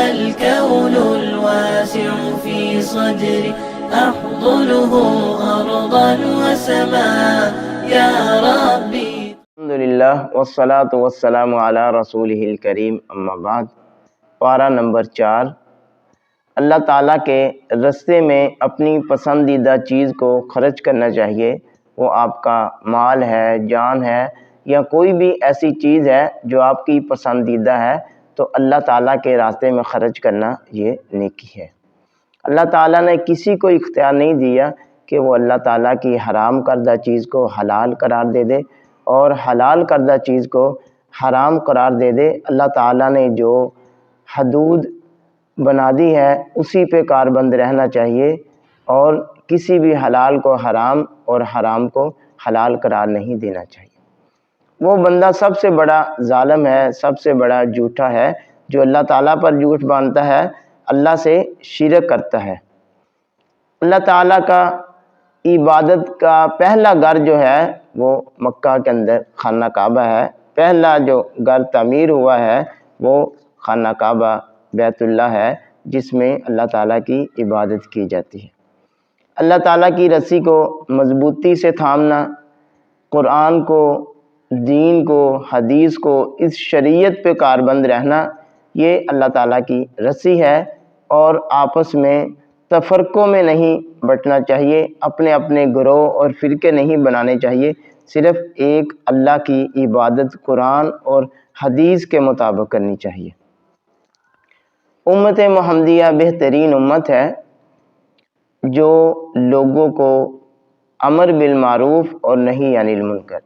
الكون الواسع في صدري أحضنه أرضا وسماء يا ربي. الحمدللہ والصلاة والسلام علی رسولہ الکریم، اما بعد۔ پارہ نمبر 4۔ اللہ تعالیٰ کے راستے میں اپنی پسندیدہ چیز کو خرچ کرنا چاہیے۔ وہ آپ کا مال ہے، جان ہے، یا کوئی بھی ایسی چیز ہے جو آپ کی پسندیدہ ہے، تو اللہ تعالیٰ کے راستے میں خرچ کرنا یہ نیکی ہے۔ اللہ تعالیٰ نے کسی کو اختیار نہیں دیا کہ وہ اللہ تعالیٰ کی حرام کردہ چیز کو حلال قرار دے دے اور حلال کردہ چیز کو حرام قرار دے دے۔ اللہ تعالیٰ نے جو حدود بنا دی ہے اسی پہ کاربند رہنا چاہیے، اور کسی بھی حلال کو حرام اور حرام کو حلال قرار نہیں دینا چاہیے۔ وہ بندہ سب سے بڑا ظالم ہے، سب سے بڑا جھوٹا ہے جو اللہ تعالیٰ پر جھوٹ باندھتا ہے، اللہ سے شرک کرتا ہے۔ اللہ تعالیٰ کا عبادت کا پہلا گھر جو ہے وہ مکہ کے اندر خانہ کعبہ ہے۔ پہلا جو گھر تعمیر ہوا ہے وہ خانہ کعبہ بیت اللہ ہے، جس میں اللہ تعالیٰ کی عبادت کی جاتی ہے۔ اللہ تعالیٰ کی رسی کو مضبوطی سے تھامنا، قرآن کو، دین کو، حدیث کو، اس شریعت پہ کاربند رہنا، یہ اللہ تعالیٰ کی رسی ہے، اور آپس میں تفرقوں میں نہیں بٹنا چاہیے، اپنے اپنے گروہ اور فرقے نہیں بنانے چاہیے، صرف ایک اللہ کی عبادت قرآن اور حدیث کے مطابق کرنی چاہیے۔ امت محمدیہ بہترین امت ہے جو لوگوں کو امر بالمعروف اور نہی عن المنکر،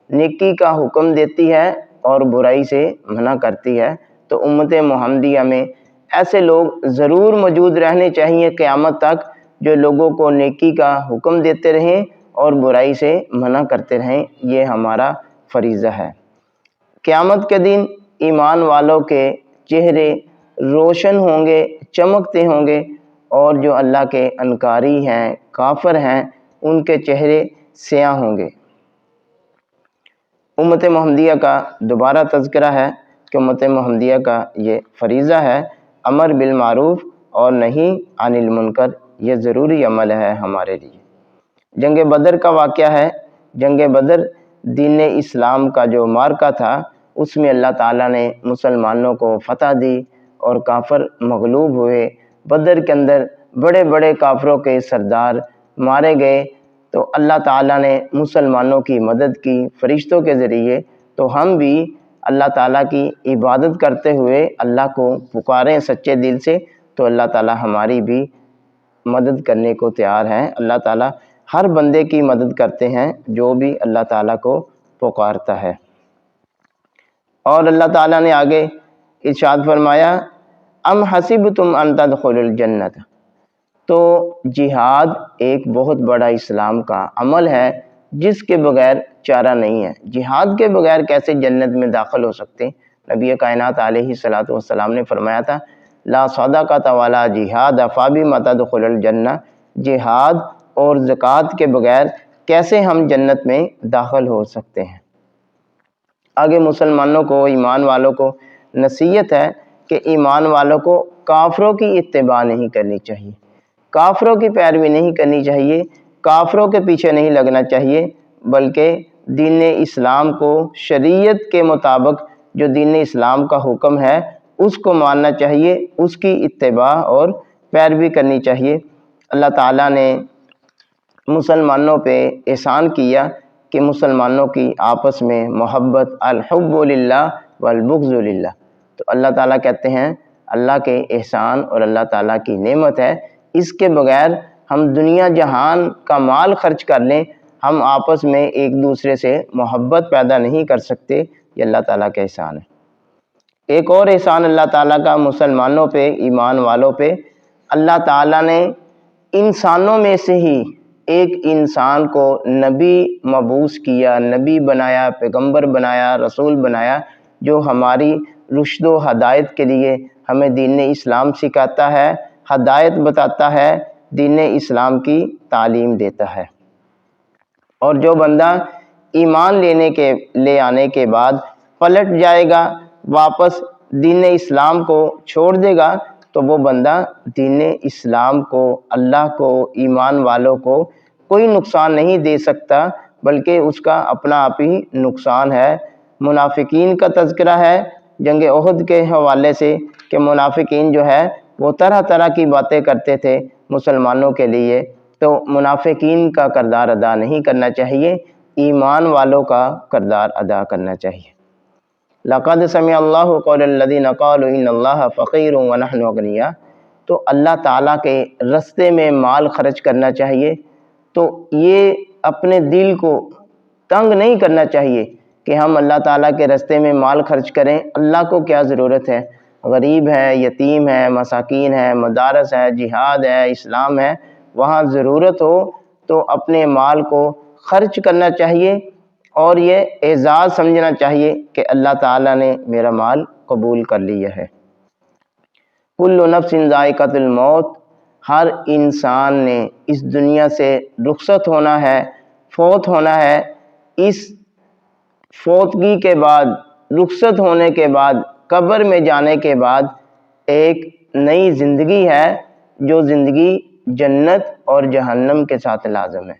نیکی کا حکم دیتی ہے اور برائی سے منع کرتی ہے۔ تو امت محمدیہ میں ایسے لوگ ضرور موجود رہنے چاہیے قیامت تک، جو لوگوں کو نیکی کا حکم دیتے رہیں اور برائی سے منع کرتے رہیں۔ یہ ہمارا فریضہ ہے۔ قیامت کے دن ایمان والوں کے چہرے روشن ہوں گے، چمکتے ہوں گے، اور جو اللہ کے انکاری ہیں، کافر ہیں، ان کے چہرے سیاہ ہوں گے۔ امت محمدیہ کا دوبارہ تذکرہ ہے کہ امت محمدیہ کا یہ فریضہ ہے، امر بالمعروف اور نہی عن المنکر، یہ ضروری عمل ہے ہمارے لیے۔ جنگ بدر کا واقعہ ہے۔ جنگ بدر دین اسلام کا جو معرکہ تھا، اس میں اللہ تعالیٰ نے مسلمانوں کو فتح دی اور کافر مغلوب ہوئے۔ بدر کے اندر بڑے بڑے کافروں کے سردار مارے گئے، تو اللہ تعالیٰ نے مسلمانوں کی مدد کی فرشتوں کے ذریعے۔ تو ہم بھی اللہ تعالیٰ کی عبادت کرتے ہوئے اللہ کو پکاریں سچے دل سے، تو اللہ تعالیٰ ہماری بھی مدد کرنے کو تیار ہیں۔ اللہ تعالیٰ ہر بندے کی مدد کرتے ہیں جو بھی اللہ تعالیٰ کو پکارتا ہے۔ اور اللہ تعالیٰ نے آگے ارشاد فرمایا، ام حسبتم ان تدخلوا الجنت۔ تو جہاد ایک بہت بڑا اسلام کا عمل ہے جس کے بغیر چارہ نہیں ہے۔ جہاد کے بغیر کیسے جنت میں داخل ہو سکتے ہیں؟ نبی کائنات علیہ الصلوۃ والسلام نے فرمایا تھا، لا صدقۃ ولا جہاد فبما تدخل الجنہ۔ جہاد اور زکوٰۃ کے بغیر کیسے ہم جنت میں داخل ہو سکتے ہیں؟ آگے مسلمانوں کو، ایمان والوں کو نصیحت ہے کہ ایمان والوں کو کافروں کی اتباع نہیں کرنی چاہیے، کافروں کی پیروی نہیں کرنی چاہیے، کافروں کے پیچھے نہیں لگنا چاہیے، بلکہ دین اسلام کو شریعت کے مطابق جو دین اسلام کا حکم ہے اس کو ماننا چاہیے، اس کی اتباع اور پیروی کرنی چاہیے۔ اللہ تعالیٰ نے مسلمانوں پہ احسان کیا کہ مسلمانوں کی آپس میں محبت، الحب للہ والبغض للہ۔ تو اللہ تعالیٰ کہتے ہیں اللہ کے احسان اور اللہ تعالیٰ کی نعمت ہے، اس کے بغیر ہم دنیا جہان کا مال خرچ کر لیں، ہم آپس میں ایک دوسرے سے محبت پیدا نہیں کر سکتے۔ یہ اللہ تعالیٰ کا احسان ہے۔ ایک اور احسان اللہ تعالیٰ کا مسلمانوں پہ، ایمان والوں پہ، اللہ تعالیٰ نے انسانوں میں سے ہی ایک انسان کو نبی مبعوث کیا، نبی بنایا، پیغمبر بنایا، رسول بنایا، جو ہماری رشد و ہدایت کے لیے ہمیں دین اسلام سکھاتا ہے، ہدایت بتاتا ہے، دین اسلام کی تعلیم دیتا ہے۔ اور جو بندہ ایمان لے آنے کے بعد پلٹ جائے گا، واپس دین اسلام کو چھوڑ دے گا، تو وہ بندہ دین اسلام کو، اللہ کو، ایمان والوں کو کوئی نقصان نہیں دے سکتا، بلکہ اس کا اپنا آپ ہی نقصان ہے۔ منافقین کا تذکرہ ہے جنگ احد کے حوالے سے کہ منافقین جو ہے وہ طرح طرح کی باتیں کرتے تھے مسلمانوں کے لیے، تو منافقین کا کردار ادا نہیں کرنا چاہیے، ایمان والوں کا کردار ادا کرنا چاہیے۔ لقد سمع اللہ قول الذین قالوا ان اللہ فقیر ونحن اغنیاء، تو اللہ تعالیٰ کے رستے میں مال خرچ کرنا چاہیے۔ تو یہ اپنے دل کو تنگ نہیں کرنا چاہیے کہ ہم اللہ تعالیٰ کے رستے میں مال خرچ کریں، اللہ کو کیا ضرورت ہے، غریب ہے، یتیم ہے، مساکین ہے، مدارس ہے، جہاد ہے، اسلام ہے، وہاں ضرورت ہو تو اپنے مال کو خرچ کرنا چاہیے، اور یہ اعزاز سمجھنا چاہیے کہ اللہ تعالیٰ نے میرا مال قبول کر لیا ہے۔ کل نفس ذائقۃ الموت، ہر انسان نے اس دنیا سے رخصت ہونا ہے، فوت ہونا ہے۔ اس فوتگی کے بعد، رخصت ہونے کے بعد، قبر میں جانے کے بعد ایک نئی زندگی ہے، جو زندگی جنت اور جہنم کے ساتھ لازم ہے۔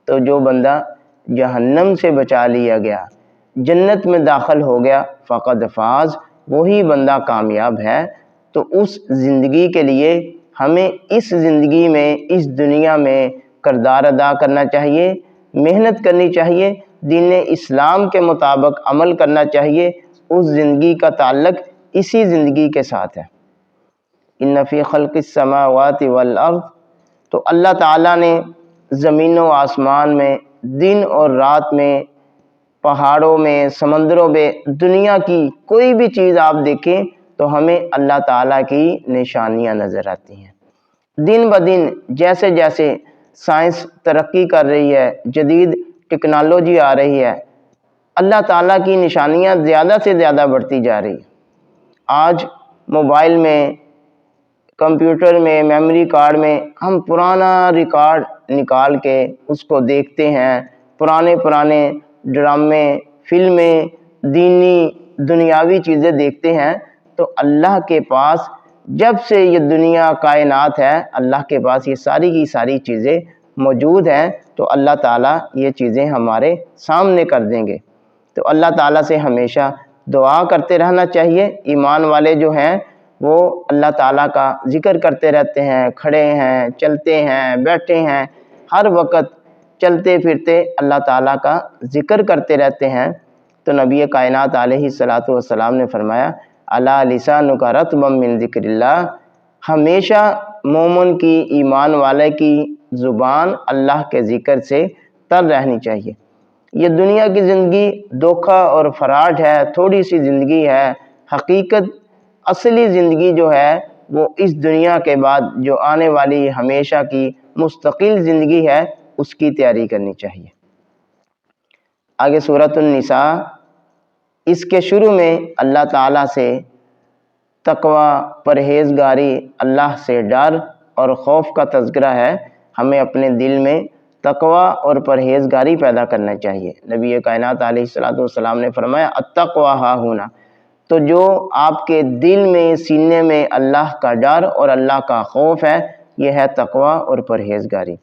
تو جو بندہ جہنم سے بچا لیا گیا، جنت میں داخل ہو گیا، فقد فاز، وہی بندہ کامیاب ہے۔ تو اس زندگی کے لیے ہمیں اس زندگی میں، اس دنیا میں کردار ادا کرنا چاہیے، محنت کرنی چاہیے، دین اسلام کے مطابق عمل کرنا چاہیے۔ اس زندگی کا تعلق اسی زندگی کے ساتھ ہے۔ ان فی خلق السماوات والارض، تو اللہ تعالیٰ نے زمین و آسمان میں، دن اور رات میں، پہاڑوں میں، سمندروں میں، دنیا کی کوئی بھی چیز آپ دیکھیں تو ہمیں اللہ تعالیٰ کی نشانیاں نظر آتی ہیں۔ دن بدن جیسے جیسے سائنس ترقی کر رہی ہے، جدید ٹیکنالوجی آ رہی ہے، اللہ تعالیٰ کی نشانیاں زیادہ سے زیادہ بڑھتی جا رہی ہیں۔ آج موبائل میں، کمپیوٹر میں، میموری کارڈ میں ہم پرانا ریکارڈ نکال کے اس کو دیکھتے ہیں، پرانے ڈرامے، فلمیں، دینی دنیاوی چیزیں دیکھتے ہیں۔ تو اللہ کے پاس جب سے یہ دنیا کائنات ہے، اللہ کے پاس یہ ساری کی ساری چیزیں موجود ہیں، تو اللہ تعالیٰ یہ چیزیں ہمارے سامنے کر دیں گے۔ تو اللہ تعالیٰ سے ہمیشہ دعا کرتے رہنا چاہیے۔ ایمان والے جو ہیں وہ اللہ تعالیٰ کا ذکر کرتے رہتے ہیں، کھڑے ہیں، چلتے ہیں، بیٹھے ہیں، ہر وقت چلتے پھرتے اللہ تعالیٰ کا ذکر کرتے رہتے ہیں۔ تو نبی کائنات علیہ الصلاۃ والسلام نے فرمایا الا لسانک رطبا من ذکر اللہ، ہمیشہ مومن کی، ایمان والے کی زبان اللہ کے ذکر سے تر رہنی چاہیے۔ یہ دنیا کی زندگی دھوکہ اور فراڈ ہے، تھوڑی سی زندگی ہے۔ حقیقت اصلی زندگی جو ہے وہ اس دنیا کے بعد جو آنے والی ہمیشہ کی مستقل زندگی ہے، اس کی تیاری کرنی چاہیے۔ آگے سورۃ النساء، اس کے شروع میں اللہ تعالیٰ سے تقوی، پرہیزگاری، اللہ سے ڈر اور خوف کا تذکرہ ہے۔ ہمیں اپنے دل میں تقوی اور پرہیزگاری پیدا کرنا چاہیے۔ نبی کائنات علیہ الصلوۃ والسلام نے فرمایا التقوی ہاہنا، تو جو آپ کے دل میں، سینے میں اللہ کا ڈر اور اللہ کا خوف ہے، یہ ہے تقوی اور پرہیزگاری۔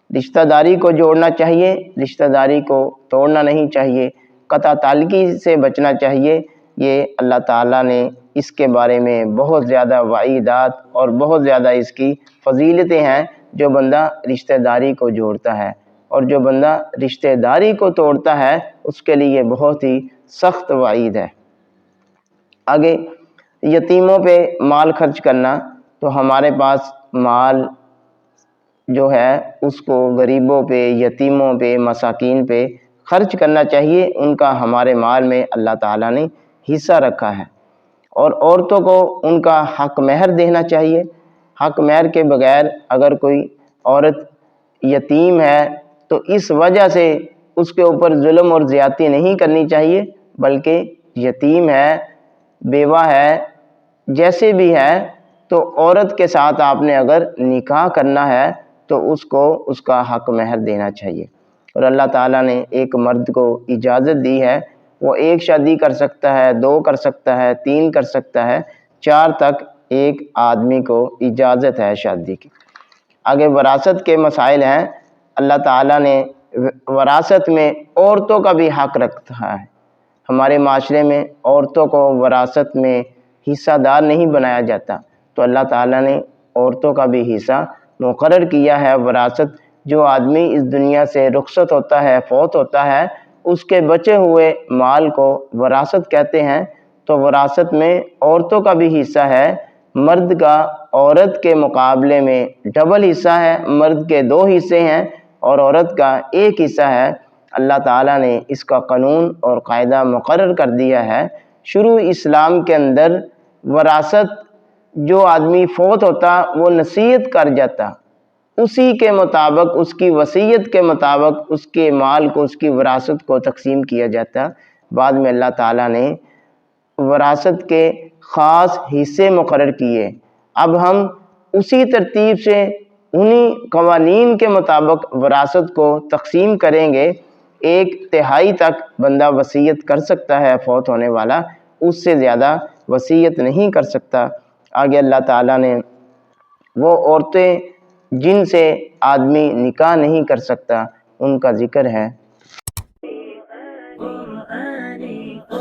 رشتہ داری کو جوڑنا چاہیے، رشتہ داری کو توڑنا نہیں چاہیے، قطع تعلقی سے بچنا چاہیے۔ یہ اللہ تعالیٰ نے اس کے بارے میں بہت زیادہ وعیدات اور بہت زیادہ اس کی فضیلتیں ہیں۔ جو بندہ رشتہ داری کو جوڑتا ہے اور جو بندہ رشتہ داری کو توڑتا ہے، اس کے لیے بہت ہی سخت وعید ہے۔ آگے یتیموں پہ مال خرچ کرنا، تو ہمارے پاس مال جو ہے اس کو غریبوں پہ، یتیموں پہ، مساکین پہ خرچ کرنا چاہیے۔ ان کا ہمارے مال میں اللہ تعالیٰ نے حصہ رکھا ہے، اور عورتوں کو ان کا حق مہر دینا چاہیے۔ حق مہر کے بغیر اگر کوئی عورت یتیم ہے تو اس وجہ سے اس کے اوپر ظلم اور زیادتی نہیں کرنی چاہیے، بلکہ یتیم ہے، بیوہ ہے، جیسے بھی ہے، تو عورت کے ساتھ آپ نے اگر نکاح کرنا ہے تو اس کو اس کا حق مہر دینا چاہیے۔ اور اللہ تعالیٰ نے ایک مرد کو اجازت دی ہے، وہ ایک شادی کر سکتا ہے، 2 کر سکتا ہے، 3 کر سکتا ہے، 4 تک ایک آدمی کو اجازت ہے شادی کی۔ آگے وراثت کے مسائل ہیں۔ اللہ تعالیٰ نے وراثت میں عورتوں کا بھی حق رکھا ہے۔ ہمارے معاشرے میں عورتوں کو وراثت میں حصہ دار نہیں بنایا جاتا، تو اللہ تعالیٰ نے عورتوں کا بھی حصہ مقرر کیا ہے۔ وراثت، جو آدمی اس دنیا سے رخصت ہوتا ہے، فوت ہوتا ہے، اس کے بچے ہوئے مال کو وراثت کہتے ہیں۔ تو وراثت میں عورتوں کا بھی حصہ ہے۔ مرد کا عورت کے مقابلے میں ڈبل حصہ ہے، مرد کے 2 حصے ہیں اور عورت کا 1 حصہ ہے۔ اللہ تعالیٰ نے اس کا قانون اور قاعدہ مقرر کر دیا ہے۔ شروع اسلام کے اندر وراثت، جو آدمی فوت ہوتا وہ نصیحت کر جاتا، اسی کے مطابق، اس کی وصیت کے مطابق اس کے مال کو، اس کی وراثت کو تقسیم کیا جاتا۔ بعد میں اللہ تعالیٰ نے وراثت کے خاص حصے مقرر کیے۔ اب ہم اسی ترتیب سے انہی قوانین کے مطابق وراثت کو تقسیم کریں گے۔ 1/3 تک بندہ وصیت کر سکتا ہے فوت ہونے والا، اس سے زیادہ وصیت نہیں کر سکتا۔ آگے اللہ تعالیٰ نے وہ عورتیں جن سے آدمی نکاح نہیں کر سکتا ان کا ذکر ہے۔